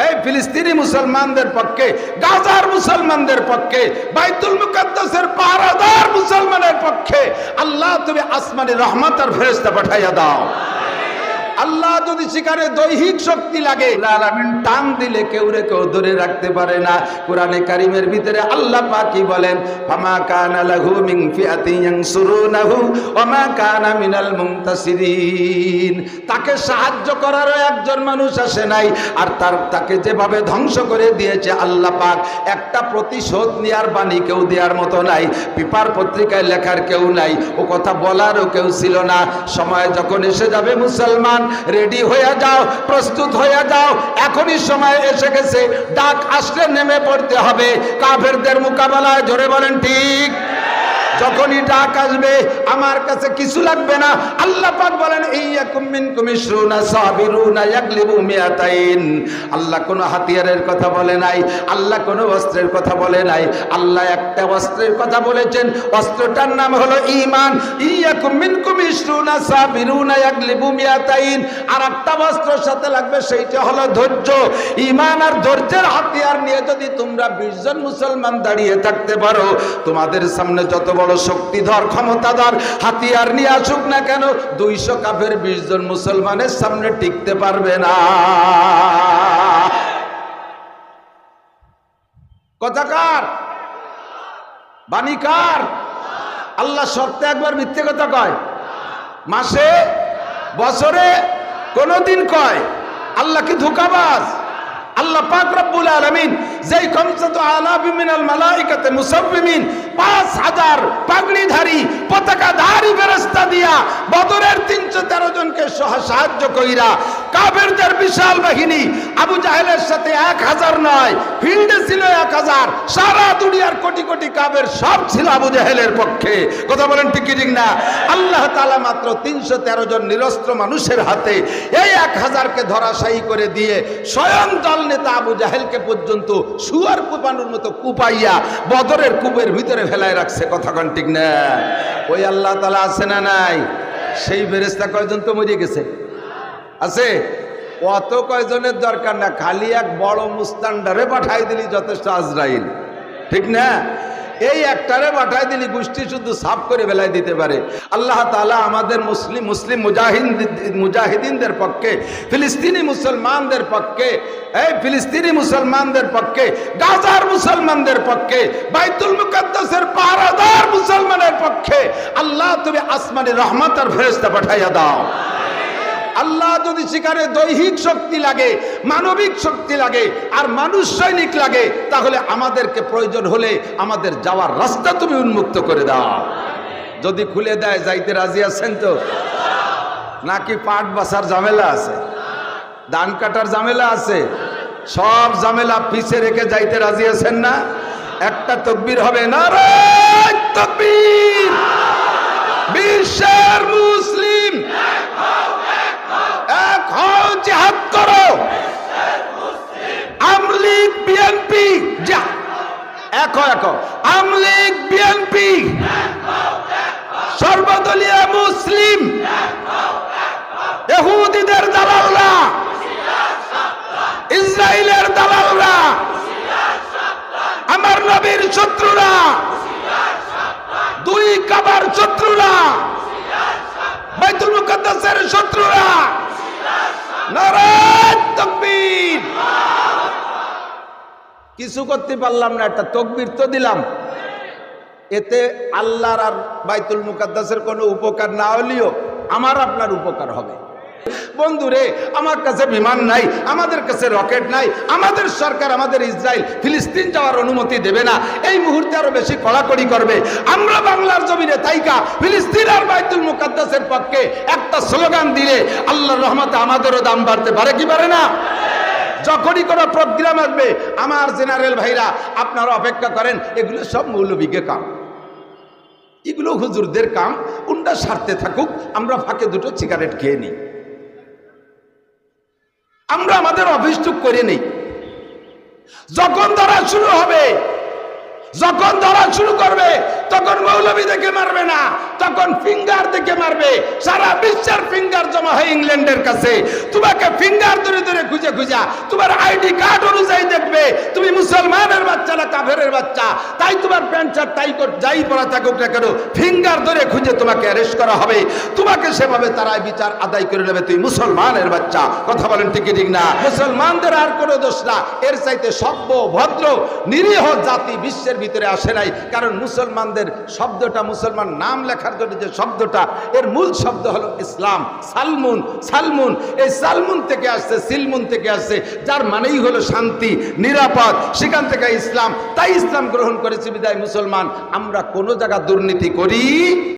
এই ফিলিস্তিনি মুসলমানদের পক্ষে, গাজার মুসলমানদের পক্ষে, বাইতুল মুকাদ্দাসের পাহারাদার মুসলমানের পক্ষে আল্লাহ তুমি আসমানি রহমত আর ফেরেশতা পাঠাইয়া দাও। আল্লাহ যদি সেখানে দৈহিক শক্তি লাগে, আলামিন টান দিলে কেউ ধরে রাখতে পারে না। কোরআনে কারিমের ভিতরে আল্লাহ পাক কি বলেন, ফামা কানা লাহু মিন ফিআতিন ইয়ানসুরুনাহু ওয়া মা কানা মিনাল মুনতাসিরিন। তাকে সাহায্য করারও একজন মানুষ আসে নাই, আর তাকে যেভাবে ধ্বংস করে দিয়েছে আল্লাহ পাক, একটা প্রতিশোধ নেওয়ার বাণী কেউ দেওয়ার মতো নাই, পেপার পত্রিকায় লেখার কেউ নাই, ও কথা বলারও কেউ ছিল না। সময় যখন এসে যাবে মুসলমান রেডি হয়ে যাও, প্রস্তুত হয়ে যাও, এখনই সময় এসে গেছে, ডাক আসলে নেমে পড়তে হবে কাফেরদের মোকাবেলায়। জোরে বলেন ঠিক। যখনই ডাক আসবে আমার কাছে কিছু লাগবে না। আল্লাহ পাক বলেন ইয়াকুম মিনকুম ইশরুনা সাবিরুনা ইয়াগলিবু মিয়াতাইন। আল্লাহ কোনো হাতিয়ারের কথা বলে নাই, আল্লাহ কোনো অস্ত্রের কথা বলে নাই, আল্লাহ একটা অস্ত্রের কথা বলেছেন, অস্ত্রটার নাম হলো ঈমান। ইয়াকুম মিনকুম ইশরুনা সাবিরুনা ইয়াগলিবু মিয়াতাইন। আর একটা অস্ত্রের সাথে লাগবে, সেইটা হলো ধৈর্য। ঈমান আর ধৈর্যের হাতিয়ার নিয়ে যদি তোমরা 20 জন মুসলমান দাঁড়িয়ে থাকতে পারো, তোমাদের সামনে যত বড় শক্তিধর ক্ষমতাধর হাতিয়ার নিয়ে আসুক না কেন, 200 কাফের 20 জন মুসলমানের সামনে টিকতে পারবে না। কথাকার বাণীকার আল্লাহ সপ্তাহে একবার মিথ্যে কথা কয়, মাসে বছরে কোনদিন কয়? আল্লাহ কি ধোঁকাবাজ? আল্লাহ পাক রব্বুল আলামিন যেই খামসাতু আলাফি মিনাল মালাইকাতে মুসাব্বিমিন 5000 পাগড়িধারী পতাকাধারী ফেরেশতা দিয়া বদরের 313 জনকে সাহায্য কইরা কাফেরদের বিশাল বাহিনী আবু জাহেলের সাথে 1000 নয়, ফিল্ডে ছিল 1000, সারা দুনিয়ার কোটি কোটি কাফের সব ছিল আবু জাহেলের পক্ষে। কথা বলেন ঠিক কি ঠিক না? আল্লাহ তাআলা মাত্র 313 জন নিরস্ত্র মানুষের হাতে এই 1000কে ধরাশায়ী করে দিয়ে স্বয়ং দল নেতা আবু জাহেলকে পর্যন্ত শুয়ার কুপানোর মতো কুপাইয়া বদরের কূপের ভিতরে ফেলায় রাখছে। কথা কোন ঠিক না? ওই আল্লাহ তাআলা আছে না নাই? সেই ফেরেশতা কয়জন তো মরে গেছে, আছে? অত কয়জনের দরকার না, খালি এক বড় মুস্তানডারে পাঠাই দিলি যথেষ্ট, আজরাইল। ঠিক না? এই একটারে পাঠাই দিলি গোষ্ঠী শুদ্ধ সাফ করে বেলাই দিতে পারে। আল্লাহ তাআলা আমাদের মুসলিম মুজাহিদিনদের পক্ষে, ফিলিস্তিনি মুসলমানদের পক্ষে, এই ফিলিস্তিনি মুসলমানদের পক্ষে, গাজার মুসলমানদের পক্ষে, বাইতুল মুকাদ্দাসের পাহারাদার মুসলমানের পক্ষে আল্লাহ তুমি আসমানি রহমত আর ফেরেশতা পাঠাইয়া দাও। আল্লাহ যদি সেখানে দৈহিক শক্তি লাগে, মানবিক শক্তি লাগে, আর মানুষ সৈনিক লাগে, তাহলে আমাদেরকে প্রয়োজন হলে আমাদের যাওয়ার রাস্তা তুমি উন্মুক্ত করে দাও। যদি খুলে দেয় যাইতে রাজি আছেন তো? নাকি পাট বাসার ঝামেলা আছে, ধান কাটার ঝামেলা আছে, সব ঝামেলা পিছে রেখে যাইতে রাজি আছেন না? একটা তাকবীর হবে, নারায়ে তাকবীর। বিশ্বের মুসলিম এক হও, জিহাদ করো। আমলিগ বিএনপি এক হও, আমলিগ বিএনপি সর্বদলীয় মুসলিম, ইহুদিদের দালালরা, ইসরায়েলের দালালরা, আমার নবীর শত্রুরা, দুই কাবার শত্রুরা, বাইতুল মুকাদ্দাসের শত্রুরা, নারায়ে তাকবীর। কিছু করতে পারলাম না, একটা তাকবীর তো দিলাম, এতে আল্লাহর আর বাইতুল মুকাদ্দাসের কোনো উপকার না হলেও আমার আপনার উপকার হবে। বন্ধুরে, আমার কাছে বিমান নাই, আমাদের কাছে রকেট নাই, আমাদের সরকার আমাদের ইসরায়েল ফিলিস্তিন যাওয়ার অনুমতি দেবে না, এই মুহূর্তে আরো বেশি কড়াকড়ি করবে। আমরা বাংলার জমিনে তাইকা ফিলিস্তিন আর বাইতুল মুকাদ্দাসের পক্ষে একটা স্লোগান দিলে আল্লাহর রহমতে আমাদেরও দাম বাড়তে পারে কি পারে না? যখনই কোনো প্রোগ্রাম আসবে, আমার জেনারেল ভাইরা আপনারা অপেক্ষা করেন, এগুলো সব মৌলবীকে কাম, এগুলো হুজুরদের কাম, উন্ডা স্বার্থে থাকুক, আমরা ফাঁকে দুটো সিগারেট খেয়ে নিই, আমরা আমাদের অভিযোগ করে নেই। যখন তারা শুরু হবে যখন ধরা শুরু করবে তখন মৌলবী দেখে মারবে না, তখন ফিঙ্গার দেখে মারবে। সারা বিশ্বের ফিঙ্গার জমা হয় ইংল্যান্ডের কাছে। তোমাকে ফিঙ্গার ধরে ধরে খুঁজে খুঁজা তোমার আইডি কার্ড অনুযায়ী দেখবে তুমি মুসলমানের বাচ্চা না কাফেরের বাচ্চা। তাই তোমার প্যান্ট শার্ট টাই যাই পরা থাকুক না কেন, ফিঙ্গার ধরে খুঁজে তোমাকে অ্যারেস্ট করা হবে। তোমাকে সেভাবে তারাই বিচার আদায় করে নেবে, তুই মুসলমানের বাচ্চা। কথা বলেন ঠিক ঠিক না? মুসলমানদের আর কোনো দোষ না, এর চাইতে সভ্য ভদ্র নিরীহ জাতি বিশ্বের ভিতরে আসে নাই। কারণ মুসলমানদের শব্দটা, মুসলমান নাম লেখার জন্য যে শব্দটা, এর মূল শব্দ হলো ইসলাম। সালমুন, সালমুন, এই সালমুন থেকে আসছে, সিলমুন থেকে আসছে, যার মানেই হলো শান্তি, নিরাপদ। সেখান থেকে ইসলাম। তাই ইসলাম গ্রহণ করেছি বিদায় মুসলমান। আমরা কোনো জায়গা দুর্নীতি করি